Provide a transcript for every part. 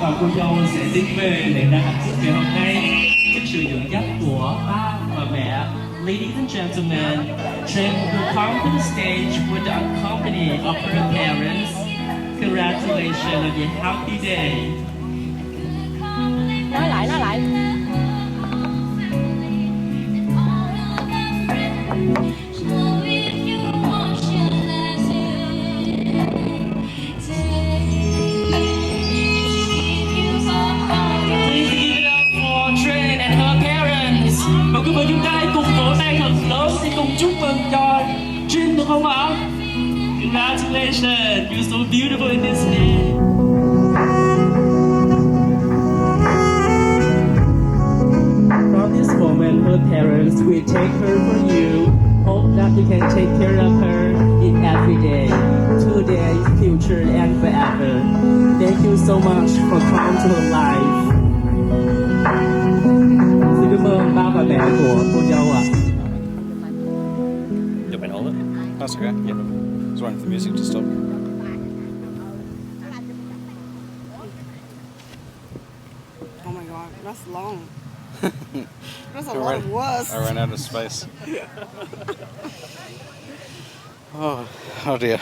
và cô dâu sẽ tiến về lễ đăng hạnh phúc ngày hôm nay trước sự dẫn dắt của ba và mẹ. Ladies and gentlemen, Trinh will come to the stage with the company of her parents. Congratulations on your happy day. Nói lại. Và quý vị chúng ta hãy cùng vỗ tay thật lớn để cùng chúc mừng cho Trinh được không ạ? Congratulations, you're so beautiful in this day. From this moment, her parents will take her for you. Hope that you can take care of her in every day, today, future, and forever. Thank you so much for coming to her life. Xin cảm ơn ba và mẹ của cô dâu ạ. You want me to hold it? That's okay. Yeah. Just waiting for the music to stop. Oh my god, that's long. That's a lot of words. I ran out of space. Oh dear.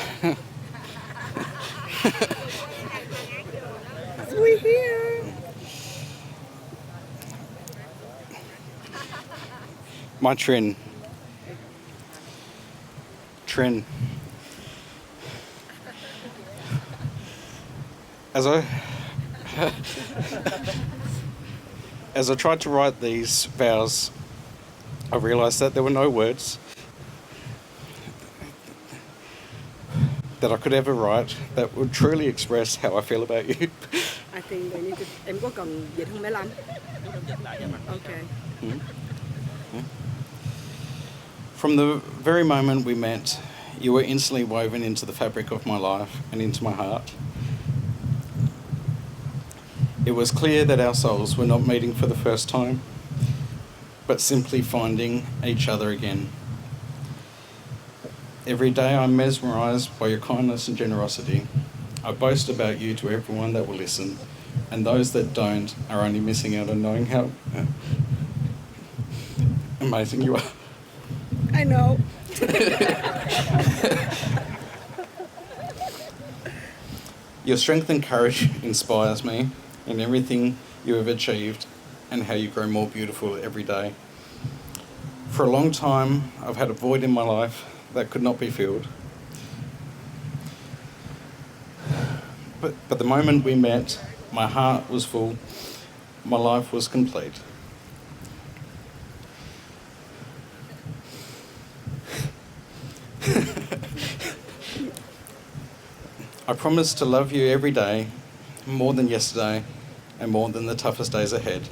We here. My Trin. As I tried to write these vows, I realised that there were no words that I could ever write that would truly express how I feel about you. I think they need to. Em có cần dịch không 15? Okay. From the very moment we met, you were instantly woven into the fabric of my life and into my heart. It was clear that our souls were not meeting for the first time, but simply finding each other again. Every day I'm mesmerised by your kindness and generosity. I boast about you to everyone that will listen, and those that don't are only missing out on knowing how amazing you are. I know. Your strength and courage inspires me in everything you have achieved and how you grow more beautiful every day. For a long time, I've had a void in my life that could not be filled. But the moment we met, my heart was full, my life was complete. I promise to love you every day, more than yesterday, and more than the toughest days ahead.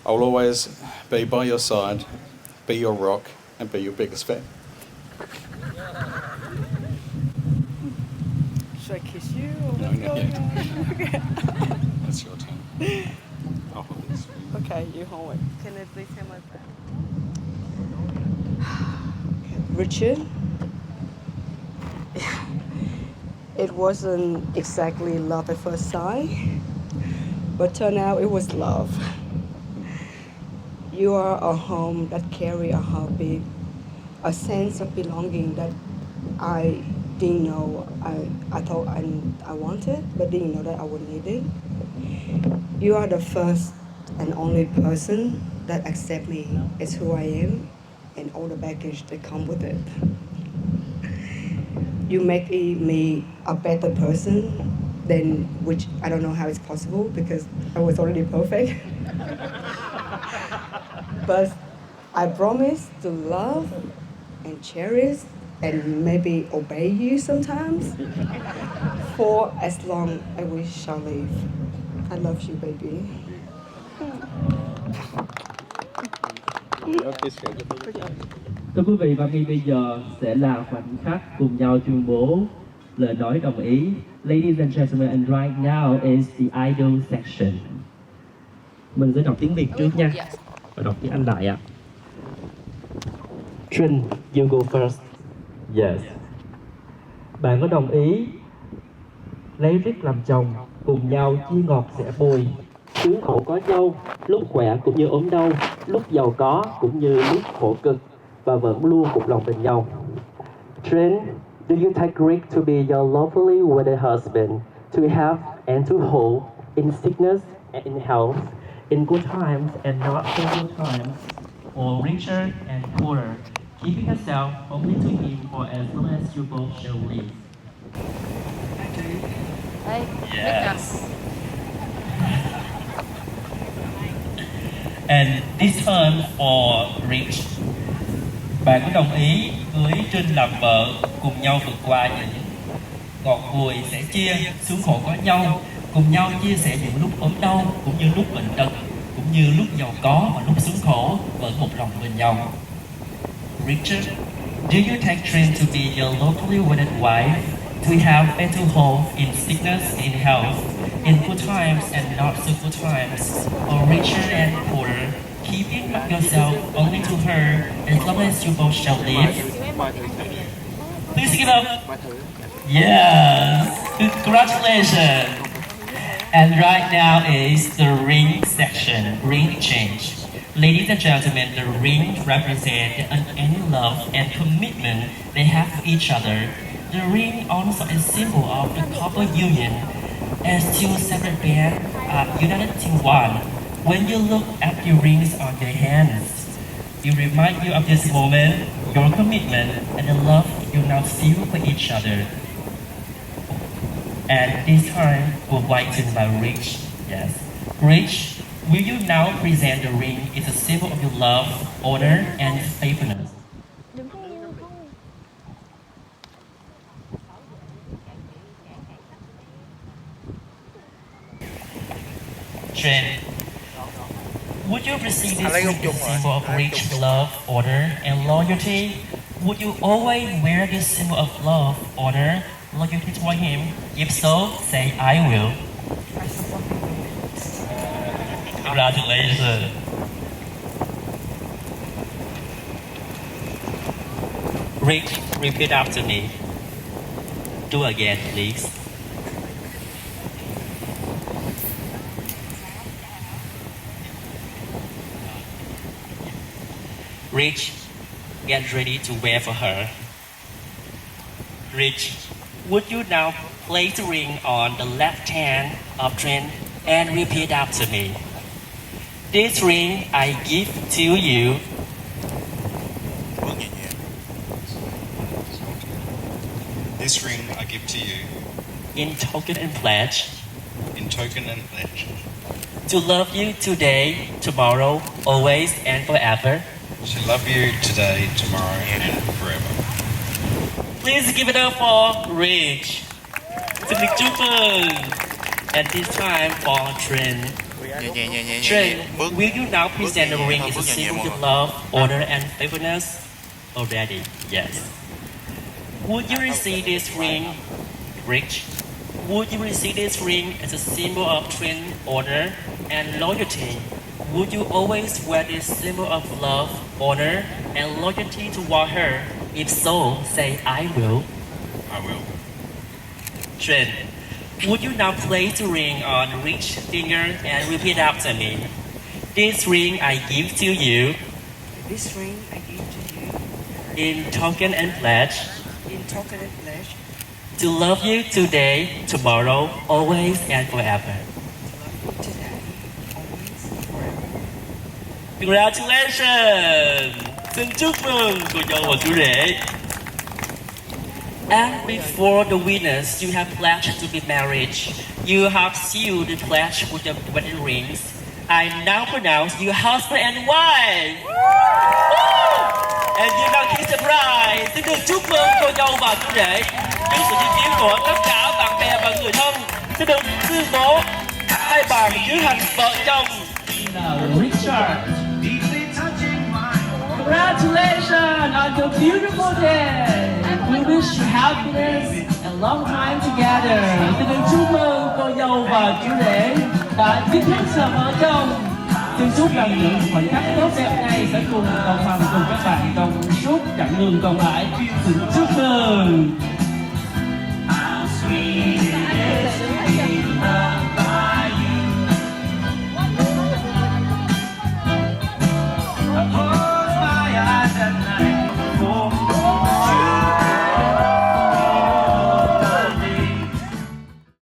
I will always be by your side, be your rock, and be your biggest fan. Should I kiss you? No, not yet. Okay. That's your turn. I'll hold this for you. Okay, you hold it. Can I please have my pen? Richard? It wasn't exactly love at first sight, but turned out it was love. You are a home that carry a heartbeat, a sense of belonging that I didn't know I thought I wanted, but didn't know that I would need it. You are the first and only person that accept me as who I am and all the baggage that come with it. You make me a better person than which I don't know how it's possible because I was already perfect. But I promise to love and cherish and maybe obey you sometimes for as long as we shall live. I love you, baby. Thưa quý vị, và ngay bây giờ sẽ là khoảnh khắc cùng nhau tuyên bố lời nói đồng ý. Ladies and gentlemen, and right now is the idol section. Mình sẽ đọc tiếng Việt trước nha, và đọc tiếng Anh lại ạ. Trinh, you go first. Yes. Bạn có đồng ý lấy Rick làm chồng cùng nhau chia ngọt sẻ bùi. Sướng khổ có nhau, lúc khỏe cũng như ốm đau, lúc giàu có cũng như lúc khổ cực, và vẫn luôn cùng lòng bên nhau. Trinh, do you take great to be your lawfully wedded husband, to have and to hold, in sickness and in health, in good times and not so good times, or richer and poorer, keeping yourself only to him for as long as you both shall live? Yes. And this time for Rich, bạn có đồng ý cưới Trinh làm vợ, cùng nhau vượt qua những ngọt bùi sẻ chia, sướng khổ có nhau, cùng nhau chia sẻ những lúc ốm đau cũng như lúc bệnh tật, cũng như lúc giàu có và lúc sướng khổ, vẫn một lòng bên nhau. Richard, do you take Trinh to be your lawfully wedded wife, to have and to hold in sickness, in health, in good times and not so good times, or richer and poorer, keeping yourself only to her as long as you both shall live? Please give up. Yes, congratulations. And right now is the ring section, ring exchange. Ladies and gentlemen, the ring represents the unending love and commitment they have for each other. The ring also is a symbol of the couple union, as two separate pairs are united in one. When you look at the rings on their hands, it reminds you of this moment, your commitment, and the love you now feel for each other. And this time, we're whitened by Rich. Yes. Rich, will you now present the ring as a symbol of your love, honor, and faithfulness? Trinh, would you receive this ring as a symbol of rich love, honor, and loyalty? Would you always wear this symbol of love, honor, loyalty toward him? If so, say I will. Congratulations. Rich, repeat after me. Do again, please. Rich, get ready to wear for her. Rich, would you now place the ring on the left hand of Trinh and repeat after me? This ring I give to you. This ring I give to you In token and pledge. in token and pledge To love you today, tomorrow, always and forever. to love you today, tomorrow, and forever. Please give it up for Rich. Xin được chúc mừng. And this time for Trinh. Trinh, will you now present the ring as a symbol of love, honor, and faithfulness? Already, yes. Would you receive this ring, Rich? Would you receive this ring as a symbol of Trinh, honor, and loyalty? Would you always wear this symbol of love, honor, and loyalty toward her? If so, say I will. I will. Trinh, would you now place the ring on Rich's finger and repeat after me? This ring I give to you. This ring I give to you In token and pledge. in token and pledge To love you today, tomorrow, always and forever. to love you today, always, forever. Congratulations! Xin chúc mừng cô dâu và chú rể. And before the winners, you have pledged to be married. You have sealed the pledge with the wedding rings. I now pronounce you husband and wife. And you now kiss the bride. Xin được chúc mừng cô dâu và chú rể. Dưới sự chứng kiến của tất cả bạn bè và người thân, xin được tuyên bố hai bạn tiến hành vợ chồng. Richard, congratulations on your beautiful day. We wish you happiness and long time together. Xin được chúc mừng cô dâu và chú rể đã chính thức là vợ chồng. Xin chúc rằng những khoảnh khắc tốt đẹp này sẽ cùng đồng hành cùng các bạn trong suốt chặng đường còn lại. Xin chúc mừng.